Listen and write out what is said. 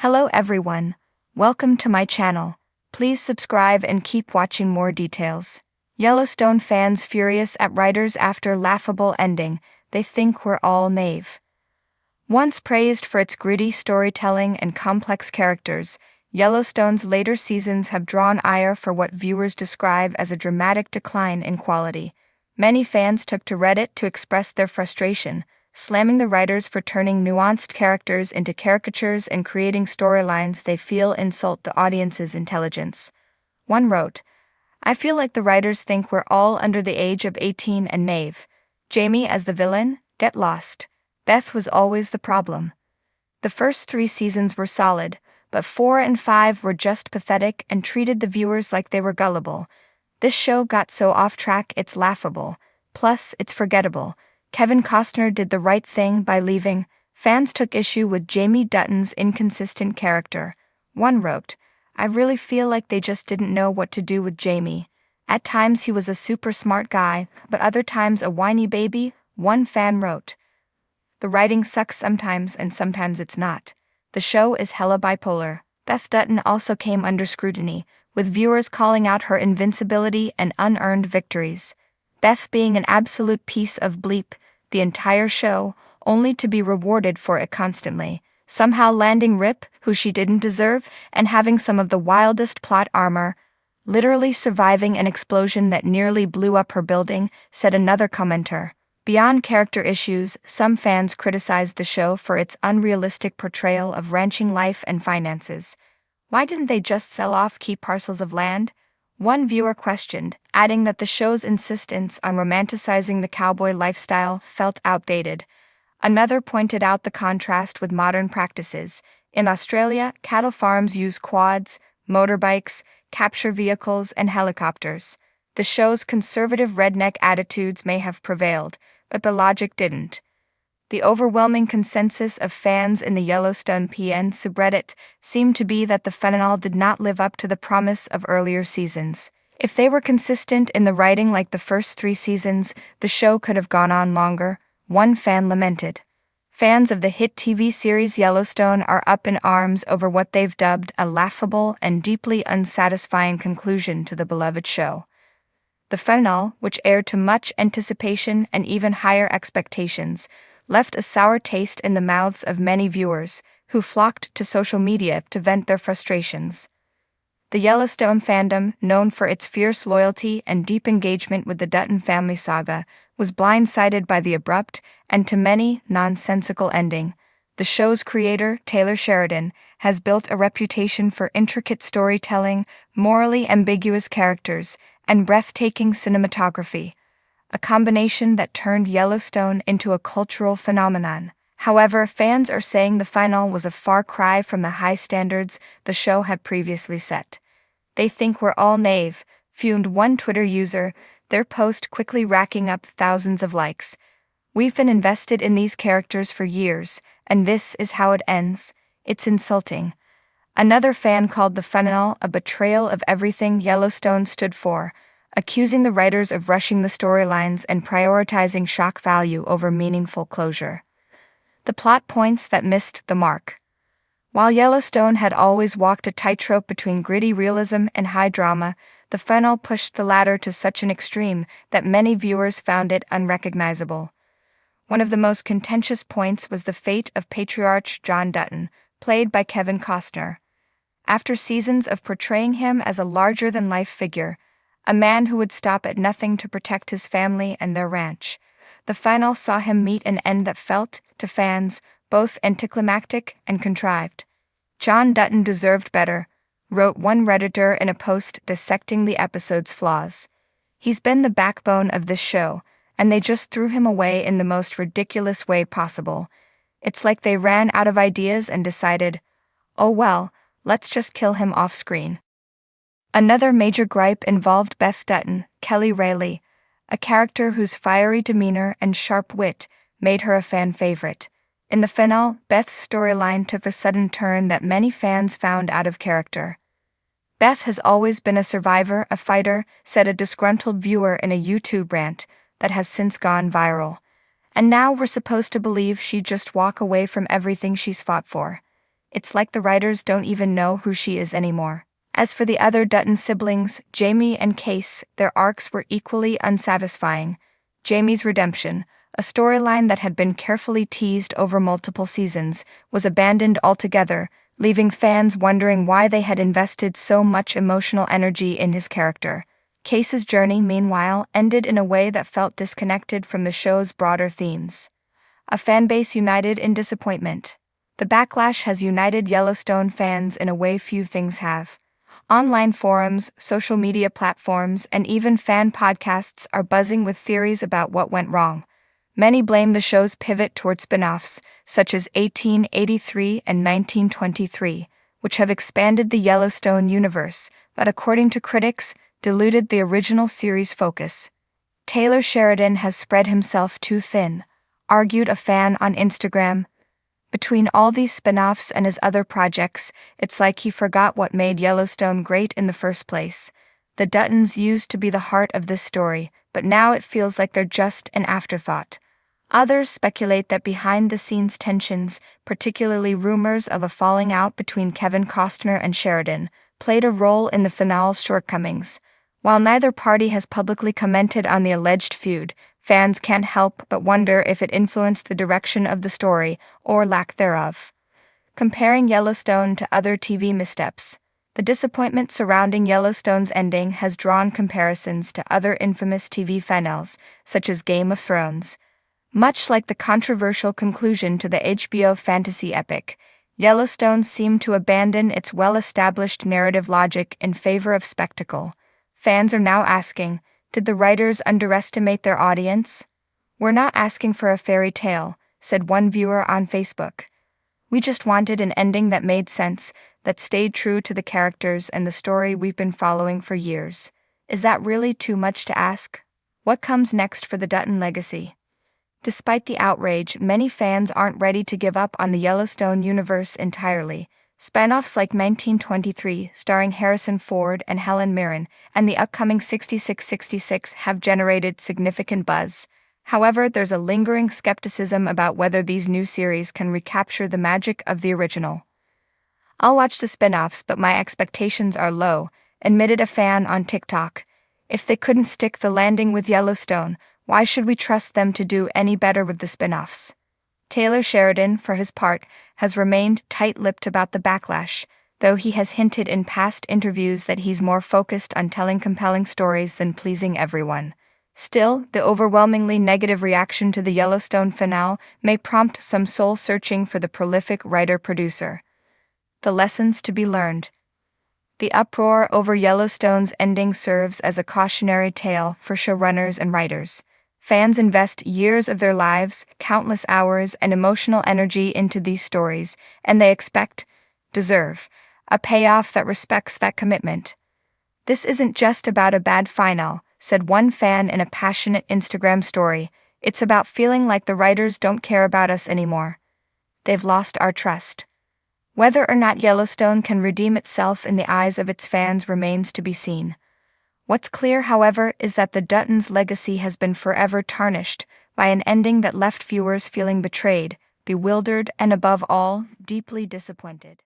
Hello everyone, welcome to my channel. Please subscribe and keep watching more details. Yellowstone fans furious at writers after laughable ending, they think we're all naive. Once praised for its gritty storytelling and complex characters, Yellowstone's later seasons have drawn ire for what viewers describe as a dramatic decline in quality. Many fans took to Reddit to express their frustration, slamming the writers for turning nuanced characters into caricatures and creating storylines they feel insult the audience's intelligence. One wrote, "I feel like the writers think we're all under the age of 18 and naive. Jamie as the villain? Get lost. Beth was always the problem. The first 3 seasons were solid, but 4 and 5 were just pathetic and treated the viewers like they were gullible. This show got so off track it's laughable. Plus, it's forgettable. Kevin Costner did the right thing by leaving. Fans took issue with Jamie Dutton's inconsistent character." One wrote, "I really feel like they just didn't know what to do with Jamie. At times he was a super smart guy, but other times a whiny baby." One fan wrote, "The writing sucks sometimes and sometimes it's not. The show is hella bipolar." Beth Dutton also came under scrutiny, with viewers calling out her invincibility and unearned victories. Beth being an absolute piece of bleep the entire show, only to be rewarded for it constantly, somehow landing Rip, who she didn't deserve, and having some of the wildest plot armor, literally surviving an explosion that nearly blew up her building, said another commenter. Beyond character issues, some fans criticized the show for its unrealistic portrayal of ranching life and finances. Why didn't they just sell off key parcels of land? One viewer questioned, adding that the show's insistence on romanticizing the cowboy lifestyle felt outdated. Another pointed out the contrast with modern practices. In Australia, cattle farms use quads, motorbikes, capture vehicles, and helicopters. The show's conservative redneck attitudes may have prevailed, but the logic didn't. The overwhelming consensus of fans in the Yellowstone PN subreddit seemed to be that the finale did not live up to the promise of earlier seasons. If they were consistent in the writing like the first 3 seasons, the show could have gone on longer, one fan lamented. Fans of the hit TV series Yellowstone are up in arms over what they've dubbed a laughable and deeply unsatisfying conclusion to the beloved show. The finale, which aired to much anticipation and even higher expectations, left a sour taste in the mouths of many viewers, who flocked to social media to vent their frustrations. The Yellowstone fandom, known for its fierce loyalty and deep engagement with the Dutton family saga, was blindsided by the abrupt, and to many, nonsensical ending. The show's creator, Taylor Sheridan, has built a reputation for intricate storytelling, morally ambiguous characters, and breathtaking cinematography, a combination that turned Yellowstone into a cultural phenomenon. However, fans are saying the finale was a far cry from the high standards the show had previously set. They think we're all naive, fumed one Twitter user, their post quickly racking up thousands of likes. "We've been invested in these characters for years, and this is how it ends. It's insulting." Another fan called the finale a betrayal of everything Yellowstone stood for, accusing the writers of rushing the storylines and prioritizing shock value over meaningful closure. The plot points that missed the mark. While Yellowstone had always walked a tightrope between gritty realism and high drama, the finale pushed the latter to such an extreme that many viewers found it unrecognizable. One of the most contentious points was the fate of patriarch John Dutton, played by Kevin Costner. After seasons of portraying him as a larger-than-life figure, a man who would stop at nothing to protect his family and their ranch, the finale saw him meet an end that felt, to fans, both anticlimactic and contrived. "John Dutton deserved better," wrote one Redditor in a post dissecting the episode's flaws. "He's been the backbone of this show, and they just threw him away in the most ridiculous way possible. It's like they ran out of ideas and decided, oh well, let's just kill him off-screen." Another major gripe involved Beth Dutton, Kelly Rayleigh, a character whose fiery demeanor and sharp wit made her a fan favorite. In the finale, Beth's storyline took a sudden turn that many fans found out of character. "Beth has always been a survivor, a fighter," said a disgruntled viewer in a YouTube rant that has since gone viral. "And now we're supposed to believe she'd just walk away from everything she's fought for. It's like the writers don't even know who she is anymore. As for the other Dutton siblings, Jamie and Case, their arcs were equally unsatisfying. Jamie's redemption, a storyline that had been carefully teased over multiple seasons, was abandoned altogether, leaving fans wondering why they had invested so much emotional energy in his character. Case's journey, meanwhile, ended in a way that felt disconnected from the show's broader themes. A fanbase united in disappointment. The backlash has united Yellowstone fans in a way few things have. Online forums, social media platforms, and even fan podcasts are buzzing with theories about what went wrong. Many blame the show's pivot toward spin-offs, such as 1883 and 1923, which have expanded the Yellowstone universe, but according to critics, diluted the original series' focus. Taylor Sheridan has spread himself too thin, argued a fan on Instagram. Between all these spin-offs and his other projects, it's like he forgot what made Yellowstone great in the first place. The Duttons used to be the heart of this story, but now it feels like they're just an afterthought. Others speculate that behind-the-scenes tensions, particularly rumors of a falling out between Kevin Costner and Sheridan, played a role in the finale's shortcomings. While neither party has publicly commented on the alleged feud, fans can't help but wonder if it influenced the direction of the story, or lack thereof. Comparing Yellowstone to other TV missteps, the disappointment surrounding Yellowstone's ending has drawn comparisons to other infamous TV finales, such as Game of Thrones. Much like the controversial conclusion to the HBO fantasy epic, Yellowstone seemed to abandon its well-established narrative logic in favor of spectacle. Fans are now asking, did the writers underestimate their audience? "We're not asking for a fairy tale," said one viewer on Facebook. "We just wanted an ending that made sense, that stayed true to the characters and the story we've been following for years." Is that really too much to ask? What comes next for the Dutton legacy? Despite the outrage, many fans aren't ready to give up on the Yellowstone universe entirely. Spin-offs like 1923, starring Harrison Ford and Helen Mirren, and the upcoming 6666 have generated significant buzz. However, there's a lingering skepticism about whether these new series can recapture the magic of the original. "I'll watch the spin-offs, but my expectations are low," admitted a fan on TikTok. "If they couldn't stick the landing with Yellowstone, why should we trust them to do any better with the spin-offs?" Taylor Sheridan, for his part, has remained tight-lipped about the backlash, though he has hinted in past interviews that he's more focused on telling compelling stories than pleasing everyone. Still, the overwhelmingly negative reaction to the Yellowstone finale may prompt some soul-searching for the prolific writer-producer. The lessons to be learned. The uproar over Yellowstone's ending serves as a cautionary tale for showrunners and writers. Fans invest years of their lives, countless hours, and emotional energy into these stories, and they deserve, a payoff that respects that commitment. "This isn't just about a bad final," said one fan in a passionate Instagram story. "It's about feeling like the writers don't care about us anymore. They've lost our trust." Whether or not Yellowstone can redeem itself in the eyes of its fans remains to be seen. What's clear, however, is that the Duttons' legacy has been forever tarnished by an ending that left viewers feeling betrayed, bewildered, and above all, deeply disappointed.